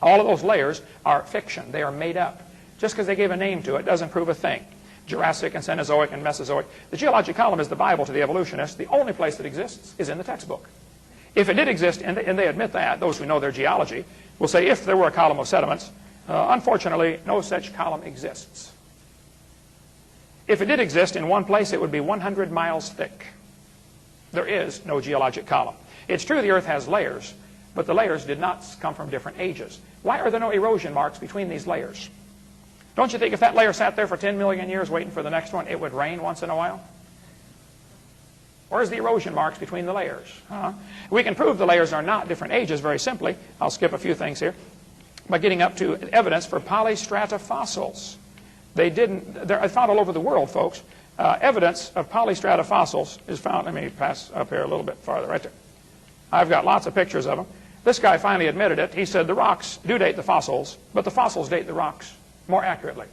All of those layers are fiction. They are made up. Just because they gave a name to it doesn't prove a thing. Jurassic and Cenozoic and Mesozoic. The geologic column is the Bible to the evolutionists. The only place that exists is in the textbook. If it did exist, and they admit that, those who know their geology, will say if there were a column of sediments, unfortunately, no such column exists. If it did exist in one place, it would be 100 miles thick. There is no geologic column. It's true the Earth has layers, but the layers did not come from different ages. Why are there no erosion marks between these layers? Don't you think if that layer sat there for 10 million years waiting for the next one, it would rain once in a while? Where's the erosion marks between the layers? We can prove the layers are not different ages very simply. I'll skip a few things here. By getting up to evidence for polystrata fossils. They're found all over the world, folks. Evidence of polystrata fossils is found. Let me pass up here a little bit farther, right there. I've got lots of pictures of them. This guy finally admitted it. He said the rocks do date the fossils, but the fossils date the rocks more accurately.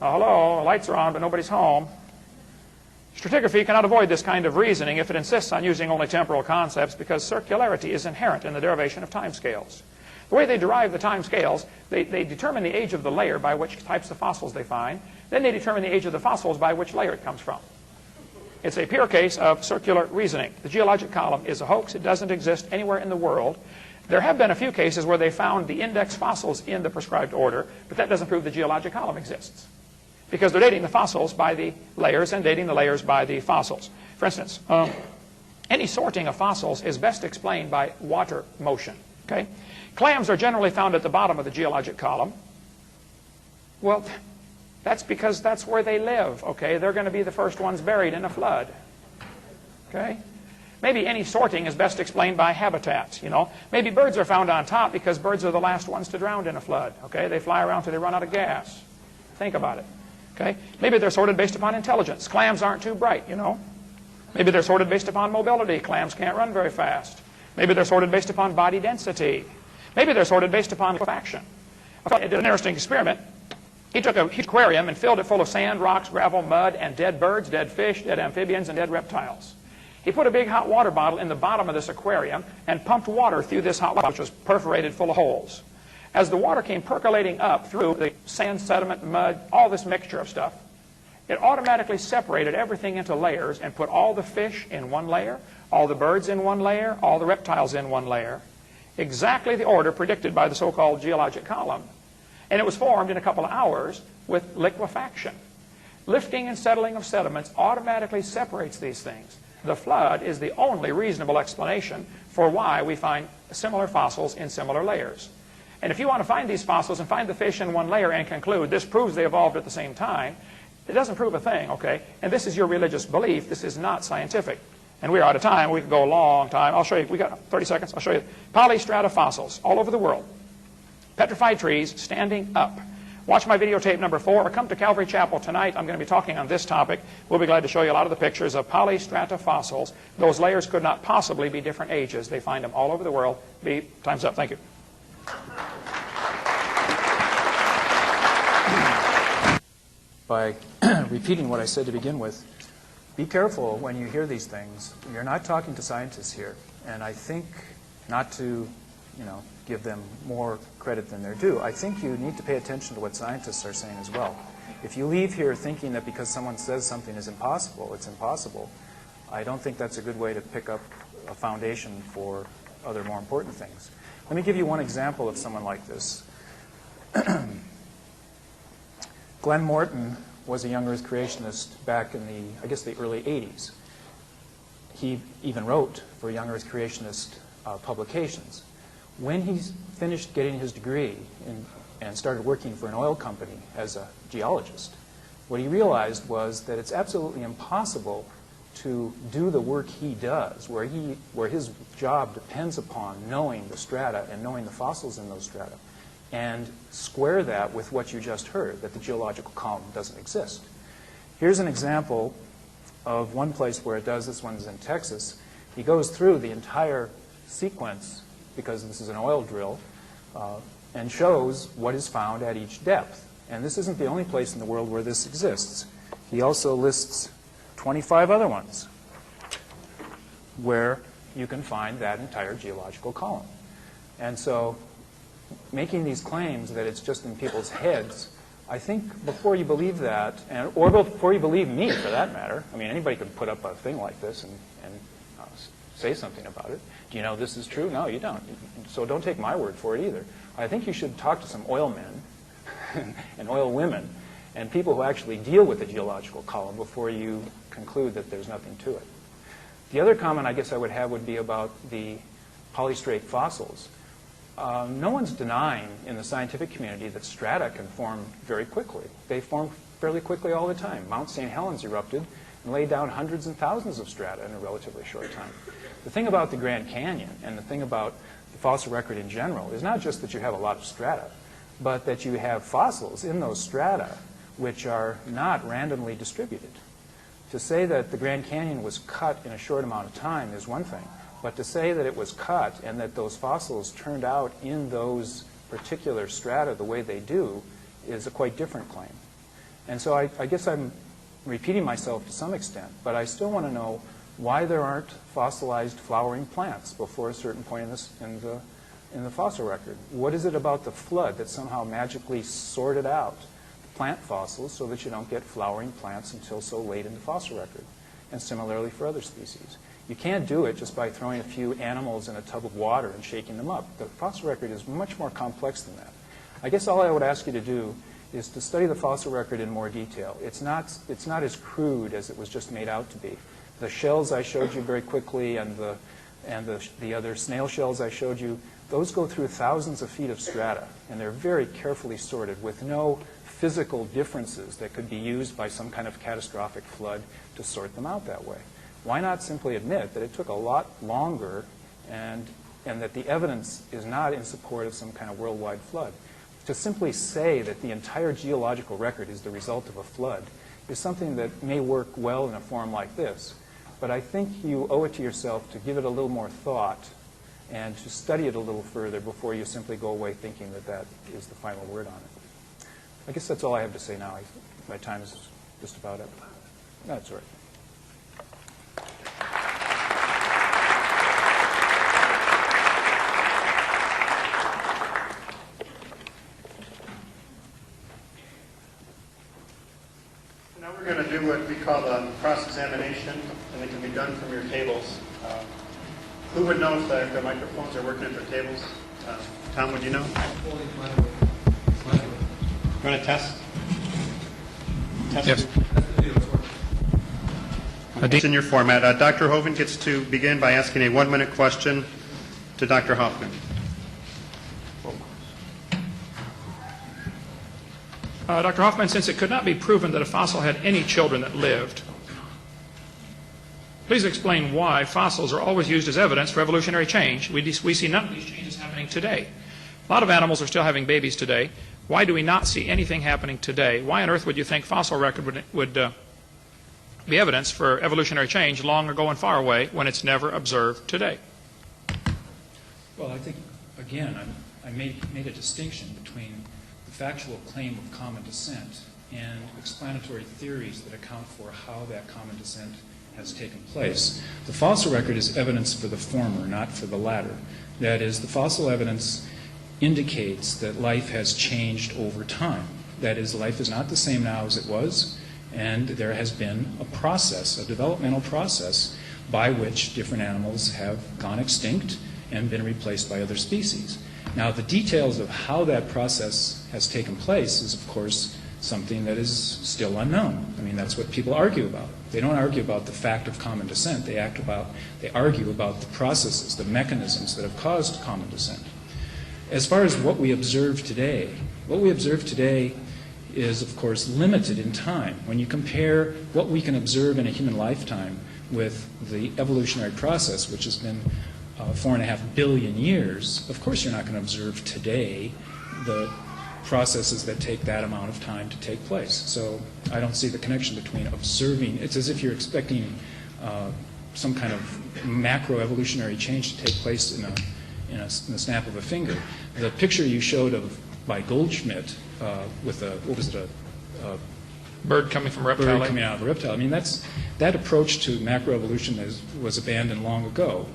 Oh, hello, lights are on, but nobody's home. Stratigraphy cannot avoid this kind of reasoning if it insists on using only temporal concepts because circularity is inherent in the derivation of timescales. The way they derive the timescales, they determine the age of the layer by which types of fossils they find. Then they determine the age of the fossils by which layer it comes from. It's a pure case of circular reasoning. The geologic column is a hoax. It doesn't exist anywhere in the world. There have been a few cases where they found the index fossils in the prescribed order, but that doesn't prove the geologic column exists, because they're dating the fossils by the layers and dating the layers by the fossils. For instance, any sorting of fossils is best explained by water motion. Okay? Clams are generally found at the bottom of the geologic column. Well, that's because that's where they live. Okay? They're going to be the first ones buried in a flood. Okay? Maybe any sorting is best explained by habitats. Maybe birds are found on top because birds are the last ones to drown in a flood. Okay? They fly around till they run out of gas. Think about it. Okay? Maybe they're sorted based upon intelligence. Clams aren't too bright, Maybe they're sorted based upon mobility. Clams can't run very fast. Maybe they're sorted based upon body density. Maybe they're sorted based upon liquefaction. A fellow did an interesting experiment. He took a huge aquarium and filled it full of sand, rocks, gravel, mud, and dead birds, dead fish, dead amphibians, and dead reptiles. He put a big hot water bottle in the bottom of this aquarium and pumped water through this hot water, which was perforated full of holes. As the water came percolating up through the sand, sediment, mud, all this mixture of stuff, it automatically separated everything into layers and put all the fish in one layer, all the birds in one layer, all the reptiles in one layer. Exactly the order predicted by the so-called geologic column. And it was formed in a couple of hours with liquefaction. Lifting and settling of sediments automatically separates these things. The flood is the only reasonable explanation for why we find similar fossils in similar layers. And if you want to find these fossils and find the fish in one layer and conclude this proves they evolved at the same time, it doesn't prove a thing, okay? And this is your religious belief. This is not scientific. And we're out of time. We could go a long time. I'll show you. We got 30 seconds. I'll show you. Polystrata fossils all over the world. Petrified trees standing up. Watch my videotape number 4 or come to Calvary Chapel tonight. I'm going to be talking on this topic. We'll be glad to show you a lot of the pictures of polystrata fossils. Those layers could not possibly be different ages. They find them all over the world. Time's up. Thank you. By repeating what I said to begin with, be careful when you hear these things. You're not talking to scientists here. And I think not to, give them more credit than they're due. I think you need to pay attention to what scientists are saying as well. If you leave here thinking that because someone says something is impossible, it's impossible, I don't think that's a good way to pick up a foundation for other more important things. Let me give you one example of someone like this. Glenn Morton was a young Earth creationist back in the early 80s. He even wrote for young Earth creationist publications. When he finished getting his degree and started working for an oil company as a geologist, what he realized was that it's absolutely impossible to do the work he does, where his job depends upon knowing the strata and knowing the fossils in those strata, and square that with what you just heard, that the geological column doesn't exist. Here's an example of one place where it does. This one's in Texas. He goes through the entire sequence, because this is an oil drill, and shows what is found at each depth. And this isn't the only place in the world where this exists. He also lists 25 other ones where you can find that entire geological column. And so making these claims that it's just in people's heads, I think before you believe that, or before you believe me for that matter, I mean, anybody could put up a thing like this and say something about it. Do you know this is true? No, you don't. So don't take my word for it either. I think you should talk to some oil men and oil women and people who actually deal with the geological column before you conclude that there's nothing to it. The other comment I guess I would have would be about the polystrate fossils. No one's denying in the scientific community that strata can form very quickly. They form fairly quickly all the time. Mount St. Helens erupted and laid down hundreds and thousands of strata in a relatively short time. The thing about the Grand Canyon and the thing about the fossil record in general is not just that you have a lot of strata, but that you have fossils in those strata which are not randomly distributed. To say that the Grand Canyon was cut in a short amount of time is one thing, but to say that it was cut and that those fossils turned out in those particular strata the way they do is a quite different claim. And so I guess I'm repeating myself to some extent, but I still want to know why there aren't fossilized flowering plants before a certain point in the fossil record. What is it about the flood that somehow magically sorted out the plant fossils so that you don't get flowering plants until so late in the fossil record? And similarly for other species. You can't do it just by throwing a few animals in a tub of water and shaking them up. The fossil record is much more complex than that. I guess all I would ask you to do is to study the fossil record in more detail. It's not as crude as it was just made out to be. The shells I showed you very quickly and the other snail shells I showed you, those go through thousands of feet of strata, and they're very carefully sorted with no physical differences that could be used by some kind of catastrophic flood to sort them out that way. Why not simply admit that it took a lot longer and that the evidence is not in support of some kind of worldwide flood? To simply say that the entire geological record is the result of a flood is something that may work well in a forum like this. But I think you owe it to yourself to give it a little more thought and to study it a little further before you simply go away thinking that that is the final word on it. I guess that's all I have to say now. My time is just about up. That's all right. Now we're going to do what we call a cross-examination, and it can be done from your tables. Who would know if the microphones are working at their tables? Tom, would you know? You want to test? Yes. It's in your format. Dr. Hovind gets to begin by asking a 1-minute question to Dr. Hofmann. Dr. Hofmann, since it could not be proven that a fossil had any children that lived, please explain why fossils are always used as evidence for evolutionary change. We see none of these changes happening today. A lot of animals are still having babies today. Why do we not see anything happening today? Why on earth would you think fossil record would be evidence for evolutionary change long ago and far away when it's never observed today? Well, I think, again, I made a distinction between the factual claim of common descent and explanatory theories that account for how that common descent has taken place. The fossil record is evidence for the former, not for the latter. That is, the fossil evidence indicates that life has changed over time. That is, life is not the same now as it was, and there has been a process, a developmental process, by which different animals have gone extinct and been replaced by other species. Now, the details of how that process has taken place is, of course, something that is still unknown. I mean, that's what people argue about. They don't argue about the fact of common descent. They argue about the processes, the mechanisms that have caused common descent. As far as what we observe today is, of course, limited in time. When you compare what we can observe in a human lifetime with the evolutionary process, which has been 4.5 billion years, of course you're not going to observe today the processes that take that amount of time to take place. So I don't see the connection between observing. It's as if you're expecting some kind of macroevolutionary change to take place in a snap of a finger. The picture you showed by Goldschmidt with a Bird coming from a reptile. Bird coming out of a reptile. I mean, that approach to macroevolution was abandoned long ago.